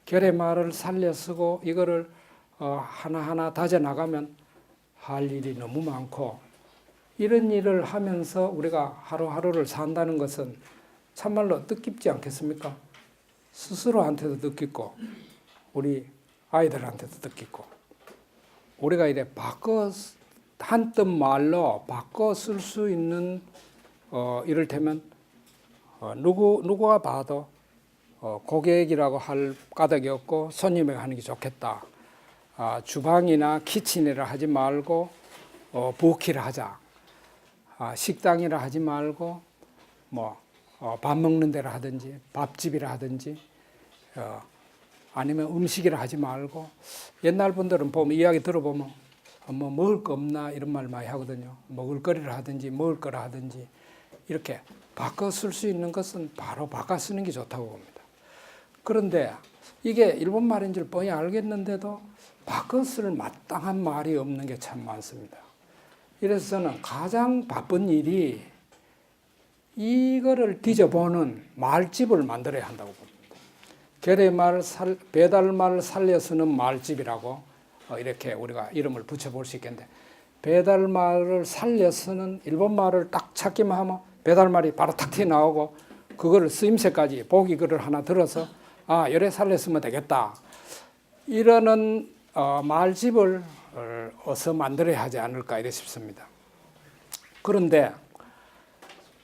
결의말을 살려 쓰고 이거를 하나하나 다져나가면 할 일이 너무 많고 이런 일을 하면서 우리가 하루하루를 산다는 것은 참말로 뜻깊지 않겠습니까? 스스로한테도 뜻깊고 우리 아이들한테도 뜻깊고 우리가 이래 한뜻 말로 바꿔 쓸 수 있는 이를테면 누구가 봐도 고객이라고 할 까닭이 없고 손님에게 하는 게 좋겠다. 주방이나 키친이라 하지 말고 부엌이라 하자. 식당이라 하지 말고 밥 먹는 데라 하든지 밥집이라 하든지 아니면 음식이라 하지 말고 옛날 분들은 보면 이야기 들어보면 뭐 먹을 거 없나 이런 말 많이 하거든요. 먹을 거리라 하든지 먹을 거라 하든지 이렇게 바꿔 쓸 수 있는 것은 바로 바꿔 쓰는 게 좋다고 봅니다. 그런데 이게 일본 말인 줄 뻔히 알겠는데도 바꿔 쓸 마땅한 말이 없는 게 참 많습니다. 이래서 저는 가장 바쁜 일이 이거를 뒤져보는 말집을 만들어야 한다고 봅니다. 결의말, 배달말을 살려 쓰는 말집이라고 이렇게 우리가 이름을 붙여볼 수 있겠는데 배달말을 살려 쓰는 일본말을 딱 찾기만 하면 배달말이 바로 탁 튀어나오고 그거를 쓰임새까지 보기 글을 하나 들어서 이래 살려 쓰면 되겠다. 이러는 말집을 어서 만들어야 하지 않을까 이래 싶습니다. 그런데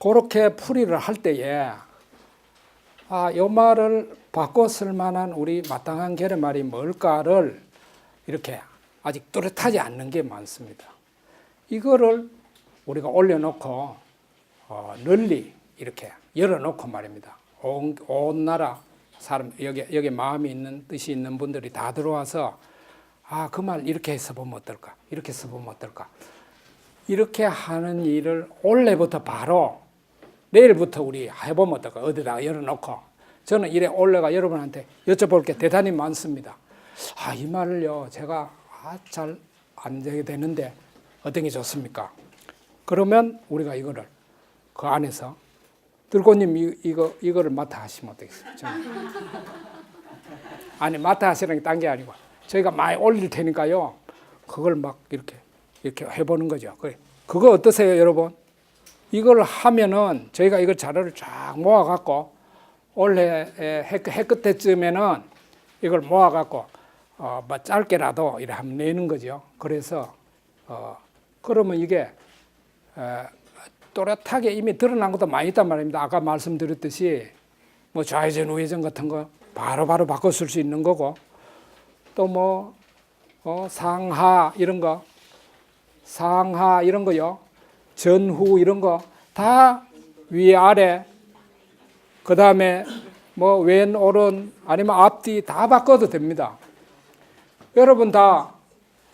그렇게 풀이를 할 때에 이 말을 바꿔 쓸 만한 우리 마땅한 결의말이 뭘까를 이렇게 아직 뚜렷하지 않는 게 많습니다. 이거를 우리가 올려놓고 널리 이렇게 열어놓고 말입니다. 온 나라 사람 여기 마음이 있는 뜻이 있는 분들이 다 들어와서 그 말 이렇게 해서 보면 어떨까? 이렇게 해서 보면 어떨까? 이렇게 하는 일을 올해부터 바로 내일부터 우리 해보면 어떨까? 어디다가 열어놓고 저는 이래 올래가 여러분한테 여쭤볼 게 대단히 많습니다. 이 말을요 제가 잘 안 되게 되는데 어떤 게 좋습니까? 그러면 우리가 이거를 그 안에서 들고님 이거를 맡아 하시면 어떻겠어요? 아니 맡아 하시는 게 딴 게 아니고 저희가 많이 올릴 테니까요. 그걸 막 이렇게 해보는 거죠. 그거 어떠세요, 여러분? 이걸 하면은 저희가 이걸 자료를 쫙 모아갖고 올해 해 끝때쯤에는 이걸 모아갖고 뭐 짧게라도 이렇게 한번 내는 거죠. 그래서 그러면 이게 또렷하게 이미 드러난 것도 많이 있단 말입니다. 아까 말씀드렸듯이 뭐 좌회전 우회전 같은 거 바로바로 바꿔 쓸 수 있는 거고 또 뭐 상하 이런 거요. 전후 이런 거 다 위 아래 그 다음에 뭐 왼 오른 아니면 앞뒤 다 바꿔도 됩니다. 여러분 다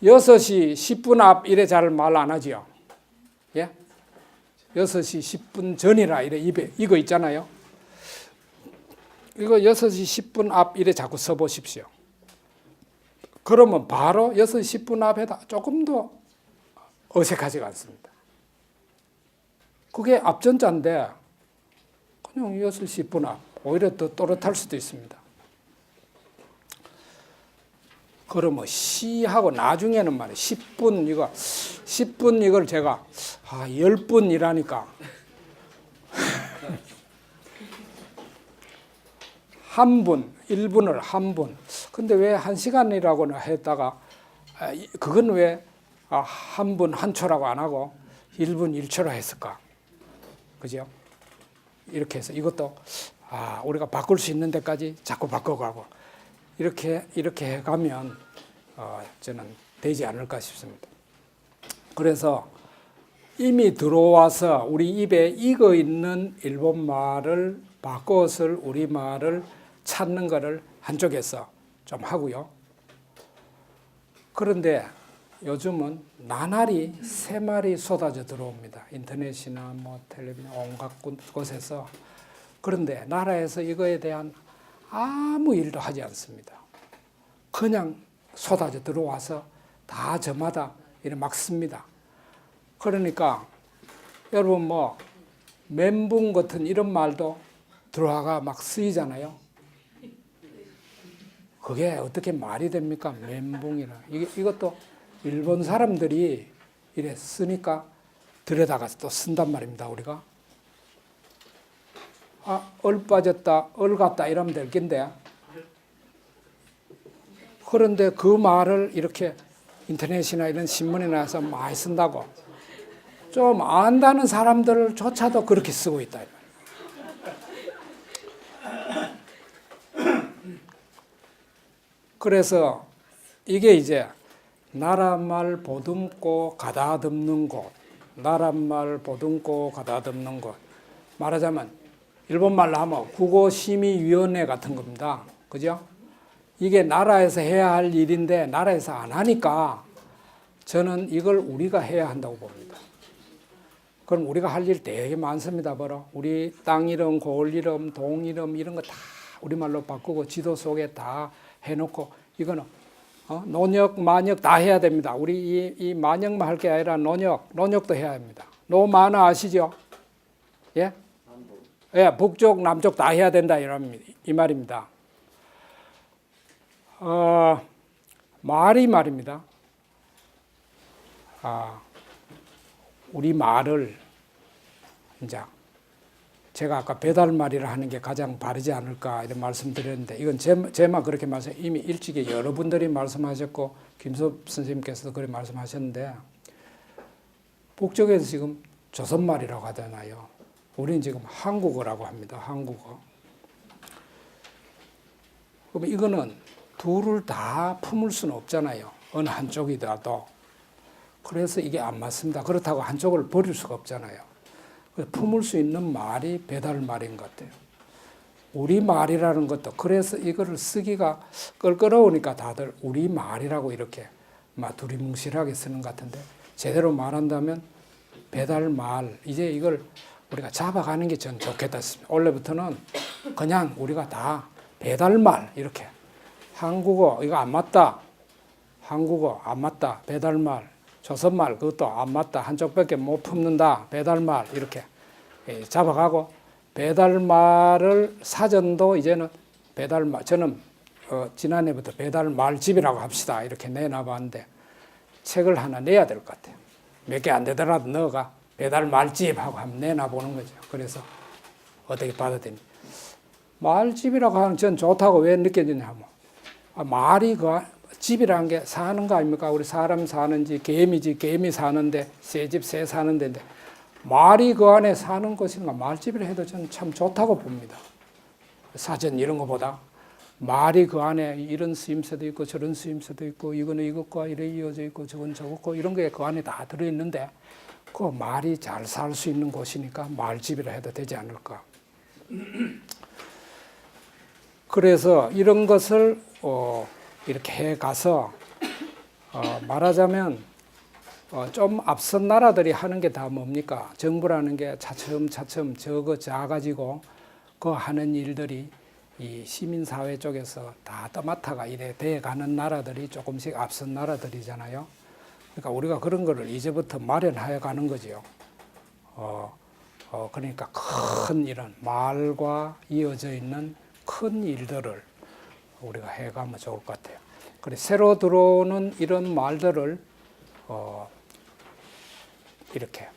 6시 10분 앞 이래 잘 말 안 하지요. 예? 6시 10분 전이라 이래 입에 이거 있잖아요. 이거 6시 10분 앞 이래 자꾸 써보십시오. 그러면 바로 6시 10분 앞에다 조금 더 어색하지가 않습니다. 그게 앞전자인데 그냥 6시 10분 앞 오히려 더 또렷할 수도 있습니다. 그러면 시하고 나중에는 말이에요. 10분 이걸 제가 10분이라니까 한 분, 1분을 한 분. 근데 왜 1시간이라고 했다가 그건 왜 한 분 한 초라고 안 하고 1분 1초라 했을까? 그죠? 이렇게 해서 이것도 우리가 바꿀 수 있는 데까지 자꾸 바꿔가고 이렇게 해가면 저는 되지 않을까 싶습니다. 그래서 이미 들어와서 우리 입에 익어 있는 일본 말을 바꿔 쓸 우리 말을 찾는 것을 한쪽에서 좀 하고요. 그런데 요즘은 나날이 새말이 쏟아져 들어옵니다. 인터넷이나 뭐 텔레비전 온갖 곳에서. 그런데 나라에서 이거에 대한 아무 일도 하지 않습니다. 그냥 쏟아져 들어와서 다 저마다 이렇게 막 씁니다. 그러니까 여러분 뭐 멘붕 같은 이런 말도 들어와가 막 쓰이잖아요. 그게 어떻게 말이 됩니까? 멘붕이라. 이것도 일본 사람들이 이래 쓰니까 들여다가 또 쓴단 말입니다. 우리가 얼 빠졌다, 얼 갔다 이러면 될 텐데. 그런데 그 말을 이렇게 인터넷이나 이런 신문에 나와서 많이 쓴다고. 좀 안다는 사람들조차도 그렇게 쓰고 있다. 그래서 이게 이제 나라말 보듬고 가다듬는 곳, 나라말 보듬고 가다듬는 곳. 말하자면 일본말로 하면 국어심의위원회 같은 겁니다. 그죠? 이게 나라에서 해야 할 일인데 나라에서 안 하니까 저는 이걸 우리가 해야 한다고 봅니다. 그럼 우리가 할 일 되게 많습니다. 바로 우리 땅 이름, 고을 이름, 동 이름 이런 거 다 우리말로 바꾸고 지도 속에 다 해놓고 이거는 논역, 만역 다 해야 됩니다. 우리 이 만역만 할 게 아니라 논역도 해야 합니다. 노만화 아시죠? 예? 예, 북쪽, 남쪽 다 해야 된다 이 말입니다. 말이 말입니다. 우리 말을 이제 제가 아까 배달말이라 하는 게 가장 바르지 않을까 이런 말씀드렸는데 이건 제만 그렇게 말씀 이미 일찍이 여러분들이 말씀하셨고 김섭 선생님께서도 그렇게 말씀하셨는데 북쪽에서 지금 조선말이라고 하잖아요. 우리는 지금 한국어라고 합니다. 한국어. 그럼 이거는 둘을 다 품을 수는 없잖아요. 어느 한쪽이라도. 그래서 이게 안 맞습니다. 그렇다고 한쪽을 버릴 수가 없잖아요. 품을 수 있는 말이 배달말인 것 같아요. 우리말이라는 것도 그래서 이거를 쓰기가 껄끄러우니까 다들 우리말이라고 이렇게 막 두리뭉실하게 쓰는 것 같은데 제대로 말한다면 배달말 이제 이걸 우리가 잡아가는 게 전 좋겠다 싶습니다. 원래부터는 그냥 우리가 다 배달말 이렇게 한국어 이거 안 맞다. 한국어 안 맞다. 배달말. 조선말 그것도 안 맞다. 한쪽밖에 못 품는다. 배달말 이렇게 잡아가고 배달말을 사전도 이제는 배달말 저는 지난해부터 배달말집이라고 합시다. 이렇게 내놔봤는데 책을 하나 내야 될 것 같아요. 몇 개 안 되더라도 너가 배달말집하고 한번 내놔보는 거죠. 그래서 어떻게 받아들이니 말집이라고 하는 전 좋다고 왜 느껴지냐면 말이 그 집이라는 게 사는 거 아닙니까? 우리 사람 사는지 개미지 개미 사는데 새집 새 사는 데인데 말이 그 안에 사는 것인가 말집이라 해도 저는 참 좋다고 봅니다. 사전 이런 거보다 말이 그 안에 이런 쓰임새도 있고 저런 쓰임새도 있고 이거는 이것과 이래 이어져 있고 저건 저것과 이런 게 그 안에 다 들어있는데 그 말이 잘 살 수 있는 곳이니까 말집이라 해도 되지 않을까. 그래서 이런 것을 이렇게 해가서 말하자면 좀 앞선 나라들이 하는 게 다 뭡니까? 정부라는 게 차츰차츰 저거 짜가지고 그 하는 일들이 이 시민사회 쪽에서 다 떠맡아가 이래 돼가는 나라들이 조금씩 앞선 나라들이잖아요. 그러니까 우리가 그런 거를 이제부터 마련해 가는 거죠. 그러니까 큰 이런 말과 이어져 있는 큰 일들을 우리가 해가면 좋을 것 같아요. 그래 새로 들어오는 이런 말들을 이렇게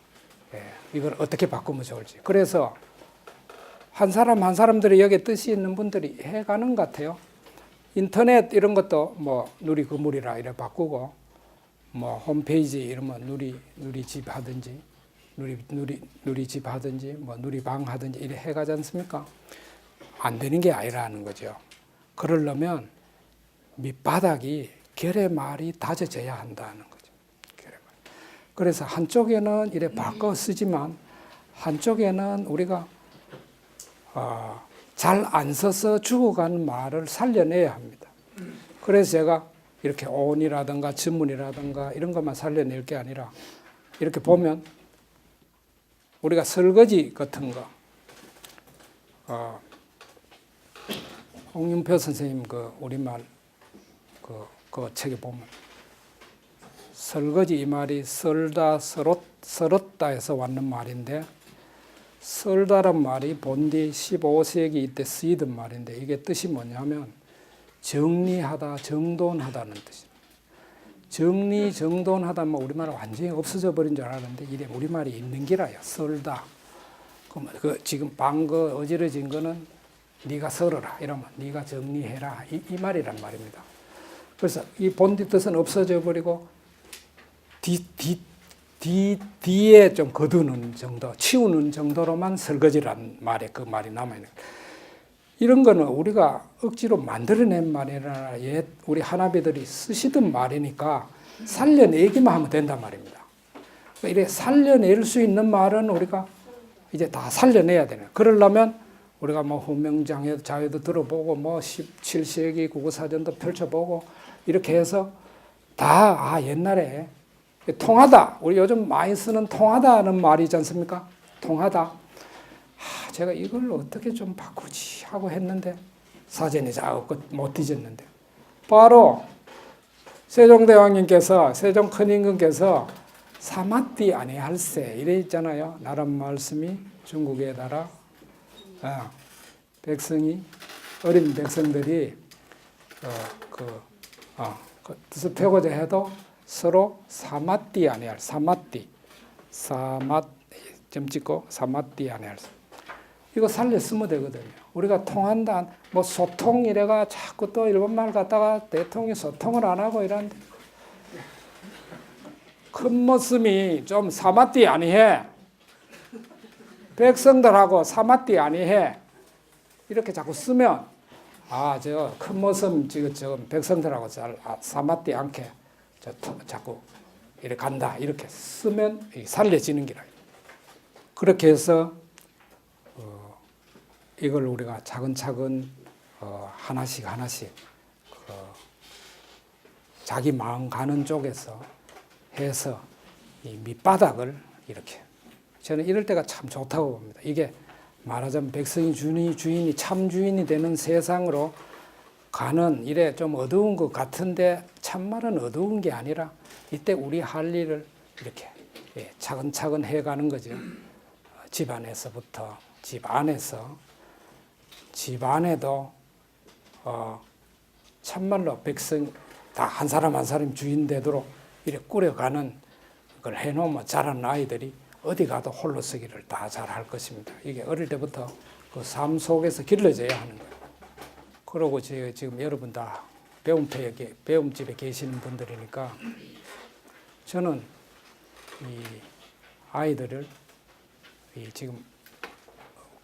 이걸 어떻게 바꾸면 좋을지. 그래서 한 사람 한 사람들이 여기에 뜻이 있는 분들이 해가는 것 같아요. 인터넷 이런 것도 뭐 누리 건물이라 이래 바꾸고 뭐 홈페이지 이러면 누리집 하든지 누리집 하든지 뭐 누리방 하든지 이래 해가지 않습니까? 안 되는 게 아니라는 거죠. 그러려면 밑바닥이 결의말이 다져져야 한다는 거죠. 결의말. 그래서 한쪽에는 이래 바꿔 쓰지만 한쪽에는 우리가 잘 안 써서 죽어가는 말을 살려내야 합니다. 그래서 제가 이렇게 온이라든가 전문이라든가 이런 것만 살려낼 게 아니라 이렇게 보면 우리가 설거지 같은 거 홍윤표 선생님 그 우리말 그 책에 보면 설거지 이 말이 썰다 썰었다 해서 왔는 말인데 썰다란 말이 본디 15세기 이때 쓰이던 말인데 이게 뜻이 뭐냐면 정리하다 정돈하다는 뜻입니다. 정리정돈하다면 우리말은 완전히 없어져 버린 줄 알았는데 이래 우리말이 있는 기라요. 썰다. 그 지금 방거 어지러진 거는 네가 썰어라 이러면 네가 정리해라 이 말이란 말입니다. 그래서 이 본디 뜻은 없어져 버리고 뒤에 좀 거두는 정도, 치우는 정도로만 설거지란 말에 그 말이 남아있는 거예요. 이런 거는 우리가 억지로 만들어낸 말이라 옛 우리 하나비들이 쓰시던 말이니까 살려내기만 하면 된단 말입니다. 이래 살려낼 수 있는 말은 우리가 이제 다 살려내야 되는. 그러려면 우리가 뭐 훈명자회도 들어보고 뭐 17세기 국어사전도 펼쳐보고 이렇게 해서 다 옛날에 통하다. 우리 요즘 많이 쓰는 통하다는 말이 있지 않습니까? 통하다. 제가 이걸 어떻게 좀 바꾸지 하고 했는데 사전에 자꾸 못 뒤졌는데 바로 세종대왕님께서 세종 큰임금께서 사마띠 아니할세 이래 있잖아요. 나란 말씀이 중국의 나라 백성이 어린 백성들이 그 뜻을 펴고자 해도 서로 사마띠 아니할 사마띠 점 찍고 사마띠 아니할 이거 살려 쓰면 되거든요. 우리가 통한다 뭐 소통 이래가 자꾸 또 일본말 갖다가 대통령이 소통을 안 하고 이런데 큰 모습이 좀 사마띠 아니해 백성들하고 사마띠 아니해 이렇게 자꾸 쓰면 저 큰 모습 지금 백성들하고 잘 사마띠 않게 자꾸 이렇게 간다 이렇게 쓰면 살려지는 기라. 그렇게 해서 이걸 우리가 차근차근 하나씩 자기 마음 가는 쪽에서 해서 이 밑바닥을 이렇게 저는 이럴 때가 참 좋다고 봅니다. 이게 말하자면 백성이 주인이 참 주인이 되는 세상으로 가는 일에 좀 어두운 것 같은데 참말은 어두운 게 아니라 이때 우리 할 일을 이렇게 차근차근 해가는 거죠. 집 안에서부터 집 안에서 집 안에도 참말로 백성 다 한 사람 한 사람 주인 되도록 이렇게 꾸려가는 걸 해놓으면 자라는 아이들이 어디 가도 홀로 서기를 다 잘할 것입니다. 이게 어릴 때부터 그 삶 속에서 길러져야 하는 거예요. 그러고 지금 여러분 다 배움집에 계시는 분들이니까 저는 이 아이들을 지금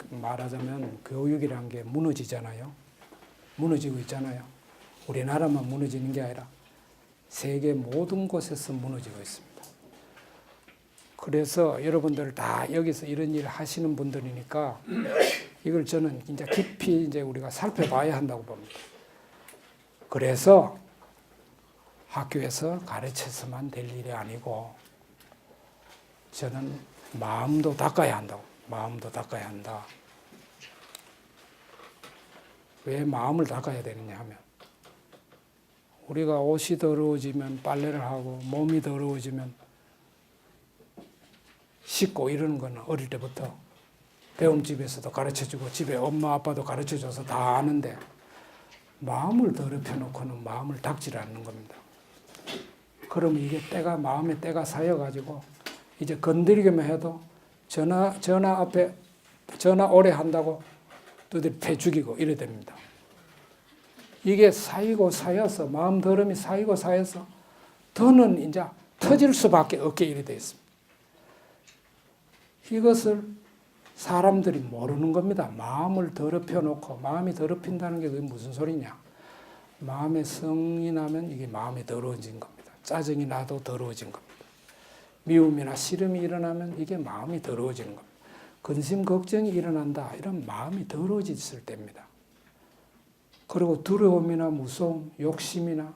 말하자면 교육이란 게 무너지잖아요. 무너지고 있잖아요. 우리나라만 무너지는 게 아니라 세계 모든 곳에서 무너지고 있습니다. 그래서 여러분들 다 여기서 이런 일을 하시는 분들이니까 이걸 저는 이제 깊이 이제 우리가 살펴봐야 한다고 봅니다. 그래서 학교에서 가르쳐서만 될 일이 아니고 저는 마음도 닦아야 한다고. 마음도 닦아야 한다. 왜 마음을 닦아야 되느냐 하면 우리가 옷이 더러워지면 빨래를 하고 몸이 더러워지면 씻고 이러는 거는 어릴 때부터 배움집에서도 가르쳐주고 집에 엄마 아빠도 가르쳐줘서 다 아는데 마음을 더럽혀 놓고는 마음을 닦질 않는 겁니다. 그럼 이게 마음에 때가 쌓여가지고 이제 건드리기만 해도 전화 앞에 전화 오래 한다고 두드려 패 죽이고 이래 됩니다. 이게 쌓여서 마음 더러움이 쌓여서 더는 이제 터질 수밖에 없게 이래 돼 있습니다. 이것을 사람들이 모르는 겁니다. 마음을 더럽혀 놓고 마음이 더럽힌다는 게 그게 무슨 소리냐? 마음에 성이 나면 이게 마음이 더러워진 겁니다. 짜증이 나도 더러워진 겁니다. 미움이나 싫음이 일어나면 이게 마음이 더러워지는 겁니다. 근심 걱정이 일어난다. 이런 마음이 더러워졌을 때입니다. 그리고 두려움이나 무서움, 욕심이나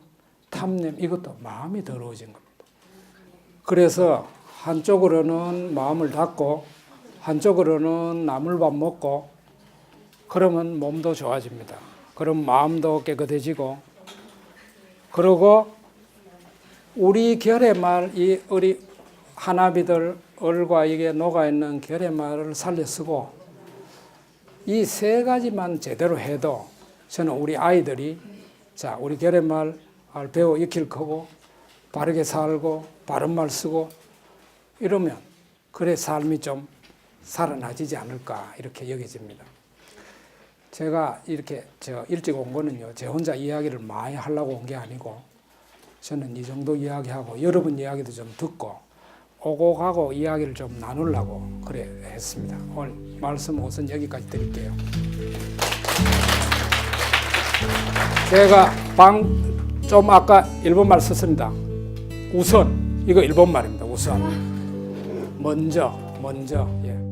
탐냄 이것도 마음이 더러워진 겁니다. 그래서 한쪽으로는 마음을 닫고 한쪽으로는 나물밥 먹고 그러면 몸도 좋아집니다. 그럼 마음도 깨끗해지고 그리고 우리 결의말 우리 하나비들 얼과 이게 녹아있는 결의말을 살려 쓰고 이 세 가지만 제대로 해도 저는 우리 아이들이 우리 결의말 배워 익힐 거고 바르게 살고 바른 말 쓰고 이러면 그래 삶이 좀 살아나지지 않을까 이렇게 여겨집니다. 제가 이렇게 일찍 온 거는요. 제 혼자 이야기를 많이 하려고 온 게 아니고 저는 이 정도 이야기하고 여러분 이야기도 좀 듣고 오고 가고 이야기를 좀 나누려고 그래 했습니다. 오늘 말씀 우선 여기까지 드릴게요. 제가 좀 아까 일본말 썼습니다. 우선 이거 일본말입니다. 우선 먼저 예.